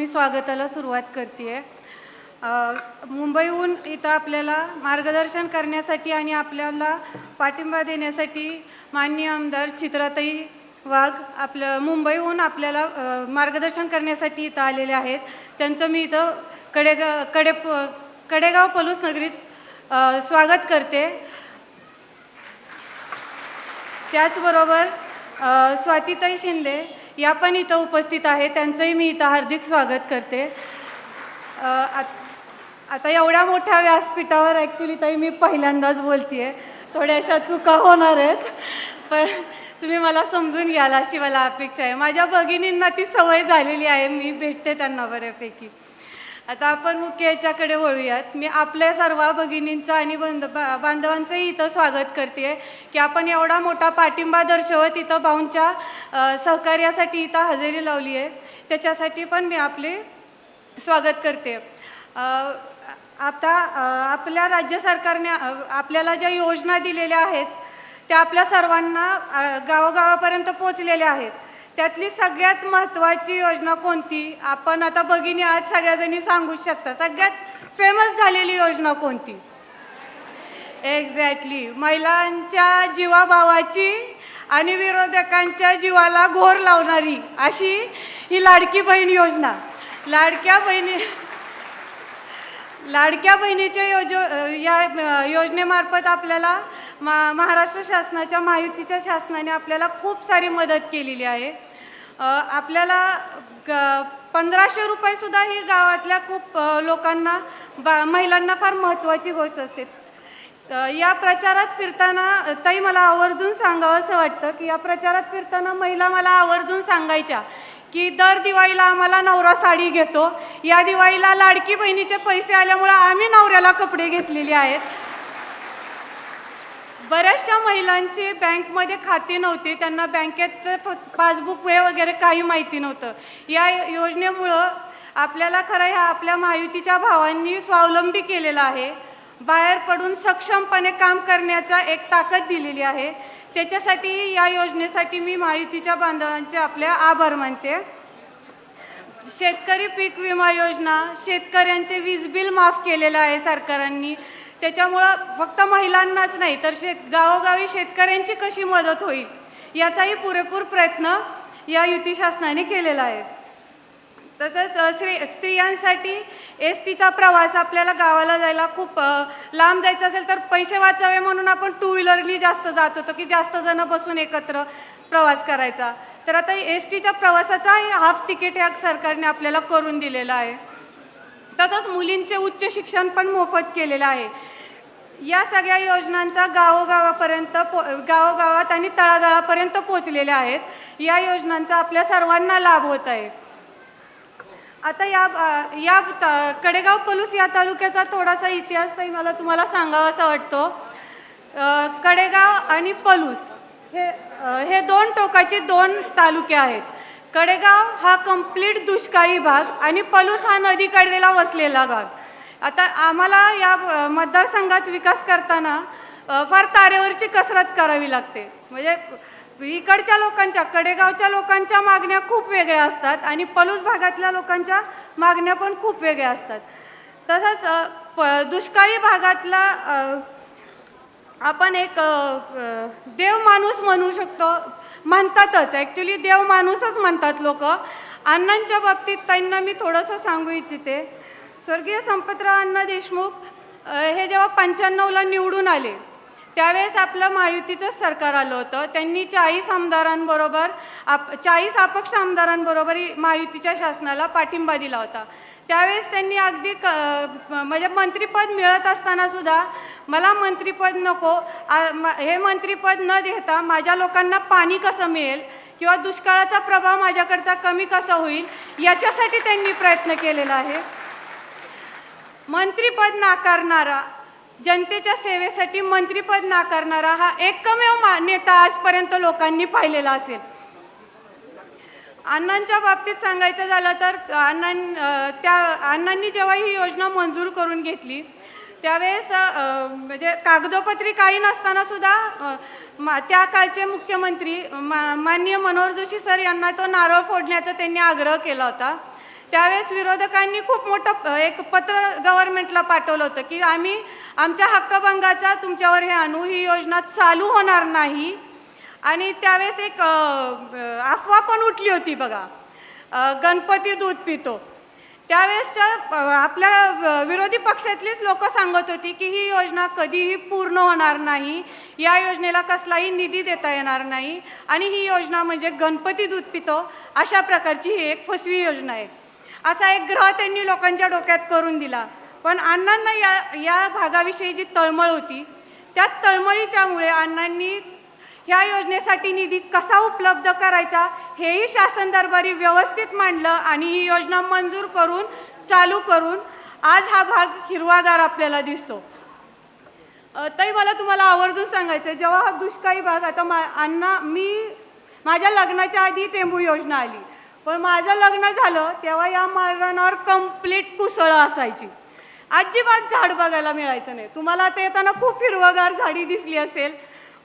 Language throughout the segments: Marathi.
मी स्वागताला सुरुवात करते. मुंबईहून इथं आपल्याला मार्गदर्शन करण्यासाठी आणि आपल्याला पाठिंबा देण्यासाठी माननीय आमदार चित्राताई वाघ आपलं मुंबईहून आपल्याला मार्गदर्शन करण्यासाठी इथं आलेले आहेत. त्यांचं मी इथं कडेगाव पलूस नगरीत स्वागत करते. त्याचबरोबर स्वातीताई शिंदे या पण इथं उपस्थित आहे, त्यांचंही मी इथं हार्दिक स्वागत करते. आता एवढ्या मोठ्या व्यासपीठावर ॲक्च्युली ताई मी पहिल्यांदाच बोलते आहे, थोड्याशा चुका होणार आहेत, पण तुम्ही मला समजून घ्याल अशी मला अपेक्षा आहे. माझ्या भगिनींना ती सवय झालेली आहे, मी भेटते त्यांना बऱ्यापैकी. आता आपण मुख्य याच्याकडे वळूयात. मी आपल्या सर्व भगिनींचं आणि बांधवांचंही इथं स्वागत करते की आपण एवढा मोठा पाठिंबा दर्शवत इथं भाऊंच्या सहकार्यासाठी इथं हजेरी लावली आहे, त्याच्यासाठी पण मी आपले स्वागत करते. आता आपल्या राज्य सरकारने आपल्याला ज्या योजना दिलेल्या आहेत त्या आपल्या सर्वांना गावोगावापर्यंत पोचलेल्या आहेत. त्यातली सगळ्यात महत्त्वाची योजना कोणती? आपण आता भगिनी आज सगळ्याजणी सांगू शकता. सगळ्यात फेमस झालेली योजना कोणती? एक्झॅक्टली, महिलांच्या जीवाभावाची आणि विरोधकांच्या जीवाला घोर लावणारी अशी ही लाडकी बहीण योजना. लाडक्या बहिणीच्या या योजनेमार्फत आपल्याला महाराष्ट्र शासनाच्या महायुतीच्या शासनाने आपल्याला खूप सारी मदत केलेली आहे. आपल्याला 1500 रुपयेसुद्धा ही गावातल्या खूप लोकांना महिलांना फार महत्त्वाची गोष्ट असते. या प्रचारात फिरताना ताई मला आवर्जून सांगावं असं वाटतं की या प्रचारात फिरताना महिला मला आवर्जून सांगायच्या की दर दिवाळीला आम्हाला नवरा साडी घेतो, या दिवाळीला लाडकी बहिणीचे पैसे आल्यामुळं आम्ही नवऱ्याला कपडे घेतलेले आहेत. बऱ्याचशा महिलांची बँकमध्ये खाते नव्हते, त्यांना बँकेचं पासबुक वगैरे काही माहिती नव्हतं. या योजनेमुळं आपल्याला खरं ह्या आपल्या महायुतीच्या भावांनी स्वावलंबी केलेलं आहे. बाहेर पडून सक्षमपणे काम करण्याचा एक ताकद दिलेली आहे. त्याच्यासाठी या योजनेसाठी मी महायुतीच्या बांधवांचे आपले आभार मानते. शेतकरी पीक विमा योजना, शेतकऱ्यांचे वीज बिल माफ केलेलं आहे सरकारांनी. त्याच्यामुळं फक्त महिलांनाच नाही तर गावोगावी शेतकऱ्यांची कशी मदत होईल याचाही पुरेपूर प्रयत्न या युती शासनाने केलेला आहे. तसंच स्त्रियांसाठी एसटीचा प्रवास, आपल्याला गावाला जायला खूप लांब जायचं असेल तर पैसे वाचावे म्हणून आपण टू व्हीलरनी जास्त जात होतो की जास्त जण बसून एकत्र प्रवास करायचा. तर आता एसटीच्या प्रवासाचा हाफ तिकीट या सरकारने आपल्याला करून दिलेलं आहे. तसंच मुलींचे उच्च शिक्षण पण मोफत केलेलं आहे. या सगळ्या योजनांचा गावोगावात आणि तळागाळापर्यंत पोचलेल्या आहेत. या योजनांचा आपल्या सर्वांना लाभ होत आहे. आता या कडेगाव पलूस या तालुक्याचा थोडासा इतिहास मला तुम्हाला सांगावा असा वाटतो. कडेगाव आणि पलूस हे दोन टोकाचे दोन तालुके आहेत. कडेगाव हा कंप्लीट दुष्काळी भाग आणि पलूस हा नदीकडेला वसलेला भाग. आता आम्हाला या मतदारसंघात विकास करताना फार तारेवरची कसरत करावी लागते. म्हणजे इकडच्या लोकांच्या, कडेगावच्या लोकांच्या मागण्या खूप वेगळ्या असतात आणि पलूस भागातल्या लोकांच्या मागण्या पण खूप वेगळ्या असतात. तसंच दुष्काळी भागातला आपण एक देव माणूस म्हणू शकतो, म्हणतातच ॲक्च्युली देव माणूसच म्हणतात लोक. अण्णांच्या बाबतीत त्यांना मी थोडंसं सांगू इच्छिते. स्वर्गीय संपतराव अण्णा देशमुख हे जेव्हा 95ला निवडून आले त्यावेळेस आपलं महायुतीचंच सरकार आलं होतं. त्यांनी 40 आमदारांबरोबर 40 अपक्ष आमदारांबरोबर महायुतीच्या शासनाला पाठिंबा दिला होता. त्यावेळेस त्यांनी अगदी म्हणजे मंत्रिपद मिळत असताना सुद्धा मला मंत्रिपद नको, हे मंत्रिपद न देता माझ्या लोकांना पाणी कसं मिळेल किंवा दुष्काळाचा प्रभाव माझ्याकडचा कमी कसा होईल याच्यासाठी त्यांनी प्रयत्न केलेला आहे. मंत्रिपद नाकारणारा, जनतेच्या सेवेसाठी मंत्रिपद नाकारणारा हा एकमेव नेता आजपर्यंत लोकांनी पाहिलेला असेल. अण्णांच्या बाबतीत सांगायचं झालं तर अण्णांनी जेव्हा ही योजना मंजूर करून घेतली त्यावेळेस म्हणजे कागदोपत्री काही नसताना सुद्धा त्या काळचे मुख्यमंत्री माननीय मनोहर जोशी सर यांना तो नारळ फोडण्याचा त्यांनी आग्रह केला होता. त्यावेळेस विरोधकांनी खूप मोठं एक पत्र गव्हर्नमेंटला पाठवलं होतं की आम्ही आमच्या हक्कभंगाचा तुमच्यावर हे आणू, ही योजना चालू होणार नाही. आणि त्यावेळेस एक अफवा पण उठली होती बघा, गणपती दूध पितो. त्यावेळेसच्या आपल्या विरोधी पक्षातलीच लोक सांगत होती की ही योजना कधीही पूर्ण होणार नाही, या योजनेला कसलाही निधी देता येणार नाही आणि ही योजना म्हणजे गणपती दूध पितो अशा प्रकारची ही एक फसवी योजना आहे, असा एक ग्रह त्यांनी लोकांच्या डोक्यात करून दिला. पण अण्णांना या भागाविषयी जी तळमळ होती, त्या तळमळीच्यामुळे अण्णांनी ह्या योजनेसाठी निधी कसा उपलब्ध करायचा हेही शासन दरबारी व्यवस्थित मांडलं आणि ही योजना मंजूर करून चालू करून आज हा भाग हिरवागार आपल्याला दिसतो. ताई, मला तुम्हाला आवर्जून सांगायचं आहे, जेव्हा हा दुष्काळी भाग आता माझ्या लग्नाच्या आधी टेंबू योजना आली, पण माझं लग्न झालं तेव्हा या माळरानावर कंप्लीट कुसळं असायची, अजिबात झाड बघायला मिळायचं नाही. तुम्हाला आता येताना खूप हिरवगार झाडी दिसली असेल,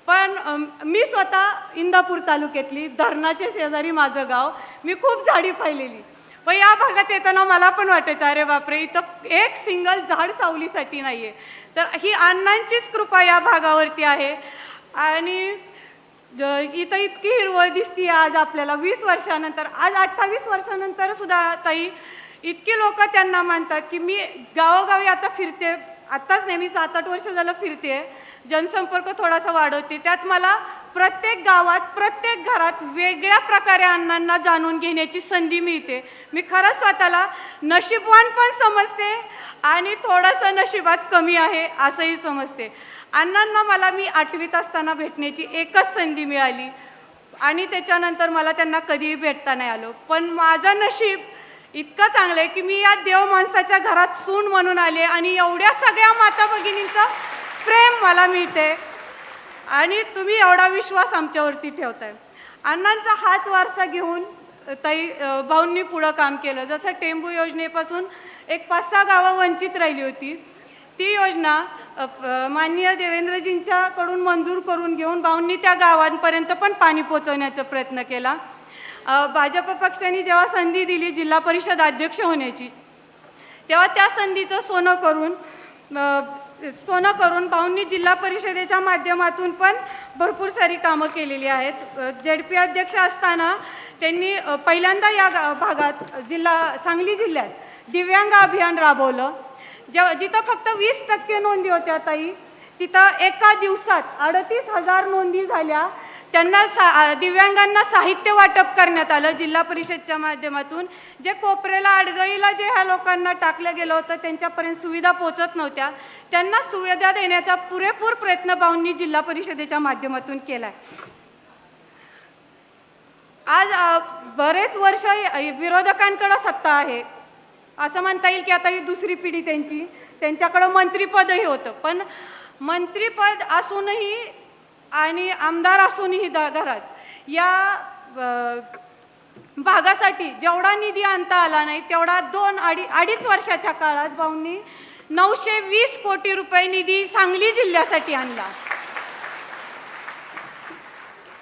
पण मी स्वतः इंदापूर तालुक्यातली, धरणाच्या शेजारी माझं गाव, मी खूप झाडी पाहिलेली. पण या भागात येताना मला पण वाटायचं अरे बापरे, इथं एक सिंगल झाड सावलीसाठी नाही आहे. तर ही अण्णांचीच कृपा या भागावरती आहे आणि इथं इतकी हिरवळ दिसती आज आपल्याला 20 वर्षानंतर, आज 28 वर्षानंतर सुद्धा ताई इतकी लोक त्यांना मानतात की मी गावोगावी आता फिरते, आत्ताच नाही, मी 7-8 वर्ष झालं फिरते, जनसंपर्क थोडासा वाढवते. त्यात मला प्रत्येक गावात प्रत्येक घरात वेगळ्या प्रकारे अण्णांना जाणून घेण्याची संधी मिळते. मी खरंच स्वतःला नशीबवान पण समजते आणि थोडंसं नशिबात कमी आहे असंही समजते. अण्णांना मी 8वीत असताना भेटण्याची एकच संधी मिळाली आणि त्याच्यानंतर मला त्यांना कधीही भेटता नाही आलं. पण माझं नशीब इतकं चांगलं आहे की मी या देव माणसाच्या घरात सून म्हणून आले आणि एवढ्या सगळ्या माता भगिनींचं प्रेम मला मिळते आणि तुम्ही एवढा विश्वास आमच्यावरती ठेवताय. अण्णांचा हाच वारसा घेऊन ताई भाऊंनी पुढं काम केलं. जसं टेंबू योजनेपासून एक 5-6 गावं वंचित राहिली होती, ती योजना माननीय देवेंद्रजींच्याकडून मंजूर करून घेऊन भाऊंनी त्या गावांपर्यंत पण पाणी पोचवण्याचा प्रयत्न केला. भाजप पक्षाने जेव्हा संधी दिली जिल्हा परिषद अध्यक्ष होण्याची, तेव्हा त्या संधीचं सोनं करून भाऊंनी जिल्हा परिषदेच्या माध्यमातून पण भरपूर सारी कामं केलेली आहेत. ZP अध्यक्ष असताना त्यांनी पहिल्यांदा या भागात सांगली जिल्ह्यात दिव्यांग अभियान राबवलं. जिथं फक्त 20% नोंदी होत्या ताई, तिथं एका दिवसात 38,000 नोंदी झाल्या. त्यांना दिव्यांगांना साहित्य वाटप करण्यात आलं जिल्हा परिषदच्या माध्यमातून. जे कोपऱ्याला अडगळीला जे ह्या लोकांना टाकलं गेलं होतं, त्यांच्यापर्यंत सुविधा पोचत नव्हत्या, त्यांना सुविधा देण्याचा पुरेपूर प्रयत्न भाऊंनी जिल्हा परिषदेच्या माध्यमातून केला आहे. आज बरेच वर्ष विरोधकांकडे सत्ता आहे, असं म्हणता येईल की आता ही दुसरी पिढी त्यांच्याकडं मंत्रिपदही होतं. पण मंत्रिपद असूनही आणि आमदार असूनही घरात या भागासाठी जेवढा निधी आणता आला नाही, तेवढा 2-2.5 वर्षाच्या काळात भाऊंनी 920 कोटी रुपये निधी सांगली जिल्ह्यासाठी आणला.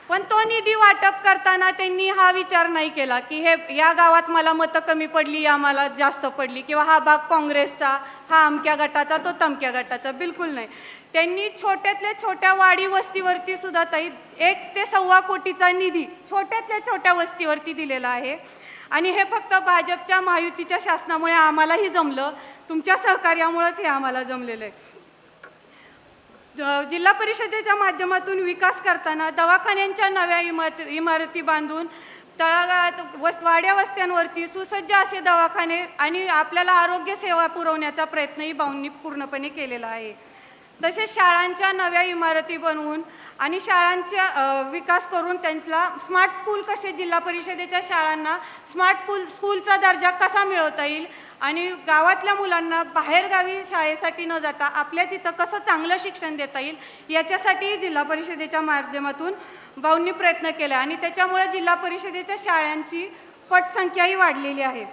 पण तो निधी वाटप करताना त्यांनी हा विचार नाही केला की या गावात मला मतं कमी पडली, या मला जास्त पडली, किंवा हा भाग काँग्रेसचा, हा अमक्या गटाचा, तो तमक्या गटाचा. बिलकुल नाही. त्यांनी छोट्यातल्या छोट्या वाडी वस्तीवरती सुद्धा ताई 1 ते 1.25 कोटीचा निधी छोट्यातल्या छोट्या वस्तीवरती दिलेला आहे. आणि हे फक्त भाजपच्या महायुतीच्या शासनामुळे आम्हालाही जमलं, तुमच्या सहकार्यामुळेच हे आम्हाला जमलेलं आहे. जिल्हा परिषदेच्या माध्यमातून विकास करताना दवाखान्यांच्या नव्या इमारती बांधून तळागाळात वाड्या वस्त्यांवरती सुसज्ज असे दवाखाने आणि आपल्याला आरोग्य सेवा पुरवण्याचा प्रयत्नही भाऊंनी पूर्णपणे केलेला आहे. तसेच शाळांच्या नव्या इमारती बनवून आणि शाळांचा विकास करून त्यांना स्मार्ट स्कूल कसे, जिल्हा परिषदेच्या शाळांना स्मार्ट स्कूलचा दर्जा कसा मिळवता येईल आणि गावातल्या मुलांना बाहेरगावी शाळेसाठी न जाता आपल्याच इथं कसं चांगलं शिक्षण देता येईल, याच्यासाठी जिल्हा परिषदेच्या माध्यमातून भाऊंनी प्रयत्न केला आणि त्याच्यामुळे जिल्हा परिषदेच्या शाळांची पटसंख्याही वाढलेली आहे.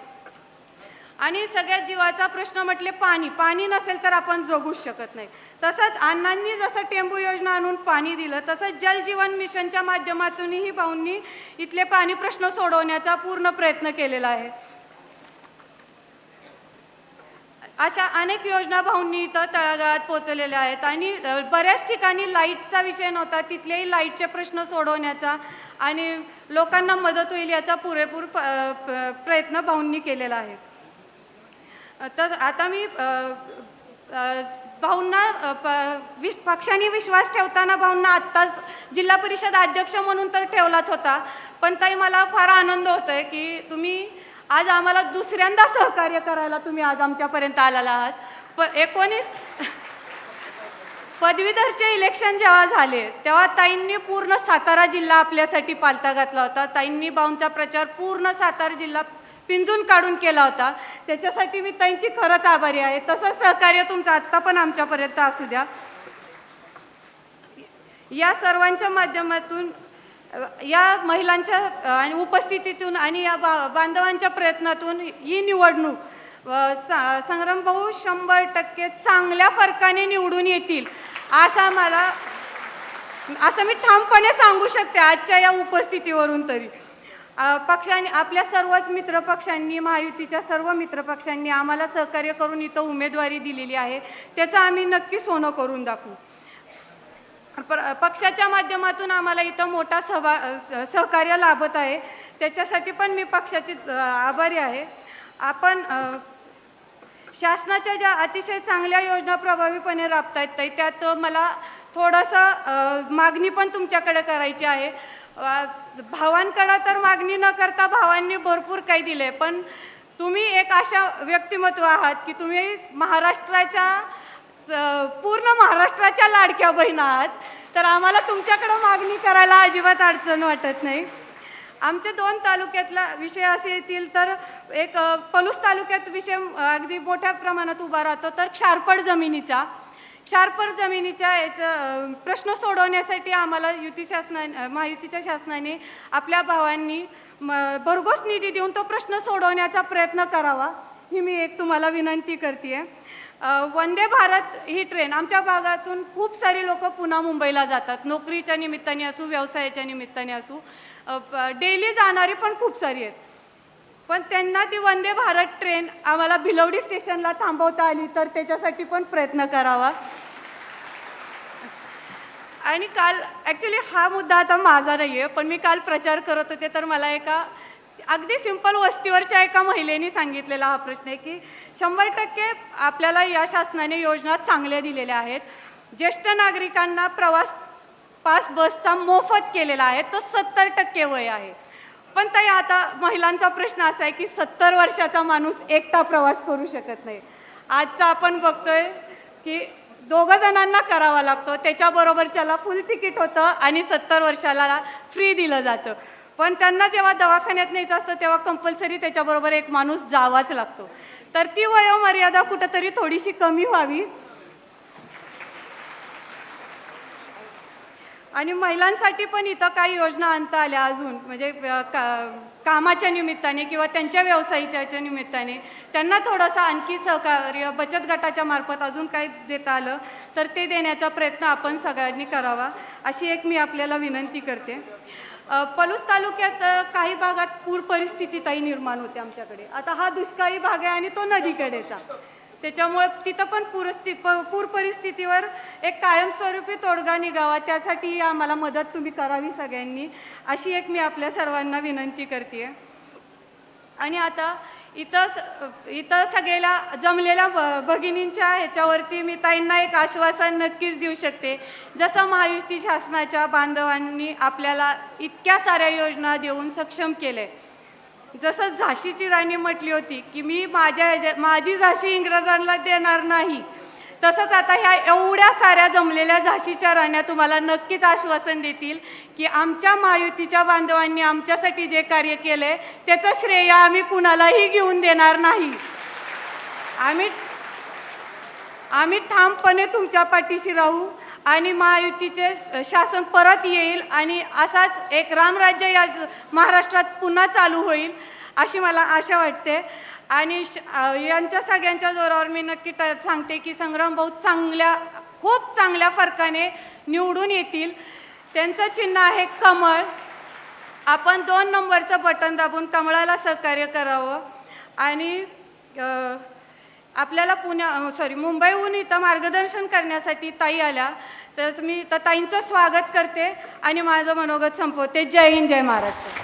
आणि सगळ्यात जीवाचा प्रश्न म्हटले पाणी नसेल तर आपण जगूच शकत नाही. तसंच अण्णांनी जसं टेंबू योजना आणून पाणी दिलं, तसंच जल जीवन मिशनच्या माध्यमातूनही भाऊंनी इथले पाणी प्रश्न सोडवण्याचा पूर्ण प्रयत्न केलेला आहे. अशा अनेक योजना भाऊंनी इथं तळागाळात पोहोचलेल्या आहेत आणि बऱ्याच ठिकाणी लाईटचा विषय नव्हता, तिथलेही लाईटचे प्रश्न सोडवण्याचा आणि लोकांना मदत होईल याचा पुरेपूर प्रयत्न भाऊंनी केलेला आहे. तर आता मी भाऊंना पक्षाने विश्वास ठेवताना भाऊंना आत्ताच जिल्हा परिषद अध्यक्ष म्हणून तर ठेवलाच होता, पण ताई मला फार आनंद होतोय की तुम्ही आज आम्हाला दुसऱ्यांदा सहकार्य करायला तुम्ही आज आमच्यापर्यंत आलेला आहात. 19 पदवीधरचे इलेक्शन जेव्हा झाले तेव्हा ताईंनी पूर्ण सातारा जिल्हा आपल्यासाठी पालथा घातला होता. ताईंनी भाऊंचा प्रचार पूर्ण सातारा जिल्हा पिंजून काढून केला होता. त्याच्यासाठी मी ताईंची खरंच आभारी आहे. तसंच सहकार्य तुमचं आत्ता पण आमच्यापर्यंत असू द्या. या सर्वांच्या माध्यमातून या महिलांच्या आणि उपस्थितीतून आणि या बांधवांच्या प्रयत्नातून ही निवडणूक संग्रामभाऊ 100% चांगल्या फरकाने निवडून येतील असं मी ठामपणे सांगू शकते आजच्या या उपस्थितीवरून. तरी पक्षाने आपल्या सर्वच मित्रपक्षांनी महायुतीच्या सर्व मित्रपक्षांनी आम्हाला सहकार्य करून इथं उमेदवारी दिलेली आहे. त्याचं आम्ही नक्की सोनं करून दाखवू. पक्षाच्या माध्यमातून आम्हाला इथं मोठा सहकार्य लाभत आहे. त्याच्यासाठी पण मी पक्षाची आभारी आहे. आपण शासनाच्या ज्या अतिशय चांगल्या योजना प्रभावीपणे राबतायत त्यात मला थोडंसं मागणी पण तुमच्याकडे करायची आहे. भावांकडे तर मागणी न करता भावांनी भरपूर काही दिले, पण तुम्ही एक अशा व्यक्तिमत्व आहात की तुम्ही पूर्ण महाराष्ट्राच्या लाडक्या बहीण आहात. तर आम्हाला तुमच्याकडे मागणी करायला अजिबात अडचण वाटत नाही. आमचे 2 तालुक्यातला विषय असे येतील तर एक पलूस तालुक्यात विषय अगदी मोठ्या प्रमाणात उभा राहतो. तर क्षारपड जमिनीच्या याचा प्रश्न सोडवण्यासाठी आम्हाला महायुतीच्या शासनाने आपल्या भावांनी भरघोस निधी देऊन तो प्रश्न सोडवण्याचा प्रयत्न करावा ही मी एक तुम्हाला विनंती करते. वंदे भारत ही ट्रेन आमच्या भागातून खूप सारे लोक पुन्हा मुंबईला जातात, नोकरीच्या निमित्ताने असू व्यवसायाच्या निमित्ताने असू, डेली जाणारी पण खूप सारी आहेत. पण त्यांना ती वंदे भारत ट्रेन आम्हाला भिलवडी स्टेशनला थांबवता आली तर त्याच्यासाठी पण प्रयत्न करावा. आणि काल ॲक्च्युली हा मुद्दा आता माझा नाही आहे, पण मी काल प्रचार करत होते तर मला एका अगदी सिंपल वस्तीवरच्या एका महिलेने सांगितलेला हा प्रश्न आहे की 100% आपल्याला या शासनाने योजना चांगल्या दिलेल्या आहेत. ज्येष्ठ नागरिकांना प्रवास पास बसचा मोफत केलेला आहे, तो 70% वय आहे. पण ताई आता महिलांचा प्रश्न असा आहे की 70 वर्षाचा माणूस एकटा प्रवास करू शकत नाही. आजचा आपण बघतोय की 2 जणांना करावा लागतो, त्याच्याबरोबरच्याला फुल तिकीट होतं आणि 70 वर्षाला फ्री दिलं जातं. पण त्यांना जेव्हा दवाखान्यात न्यायचं असतं तेव्हा कंपल्सरी त्याच्याबरोबर एक माणूस जावाच लागतो. तर ती वयोमर्यादा कुठंतरी थोडीशी कमी व्हावी. आणि महिलांसाठी पण इथं काही योजना आणता आल्या अजून, म्हणजे कामाच्या निमित्ताने किंवा त्यांच्या व्यवसायाच्या निमित्ताने त्यांना थोडंसं आणखी सहकार्य बचत गटाच्या मार्फत अजून काही देता आलं तर ते देण्याचा प्रयत्न आपण सगळ्यांनी करावा अशी एक मी आपल्याला विनंती करते. पलूस तालुक्यात काही भागात पूर परिस्थिती ताई निर्माण होते आमच्याकडे. आता हा दुष्काळी भाग आहे आणि तो नदीकडेचा, त्याच्यामुळे तिथं पण पूर परिस्थितीवर एक कायमस्वरूपी तोडगा निघावा त्यासाठी आम्हाला मदत तुम्ही करावी सगळ्यांनी अशी एक मी आपल्या सर्वांना विनंती करते. आणि आता इथं सगळ्याला जमलेल्या भगिनींच्या ह्याच्यावरती मी ताईंना एक आश्वासन नक्कीच देऊ शकते. जसं महायुती शासनाच्या बांधवांनी आपल्याला इतक्या साऱ्या योजना देऊन सक्षम केले, जसं झाशीची राणी म्हटली होती की मी माझी झाशी इंग्रजांना देणार नाही, तसंच आता ह्या एवढ्या साऱ्या जमलेल्या झाशीच्या राण्या तुम्हाला नक्कीच आश्वासन देतील की आमच्या महायुतीच्या बांधवांनी आमच्यासाठी जे कार्य केले त्याचं श्रेय आम्ही कुणालाही घेऊन देणार नाही. आम्ही ठामपणे तुमच्या पाठीशी राहू आणि महायुतीचे शासन परत येईल आणि असाच एक रामराज्य या महाराष्ट्रात पुन्हा चालू होईल अशी मला आशा वाटते. आणि यांच्या सगळ्यांच्या जोरावर मी नक्की सांगते की संग्रामभाऊ खूप चांगल्या फरकाने निवडून येतील. त्यांचं चिन्ह आहे कमळ. आपण 2 नंबरचं बटन दाबून कमळाला सहकार्य करावं आणि आपल्याला मुंबईहून इथं मार्गदर्शन करण्यासाठी ताई आल्या, तर मी तर ताईंचं स्वागत करते आणि माझं मनोगत संपवते. जय हिंद, जय महाराष्ट्र.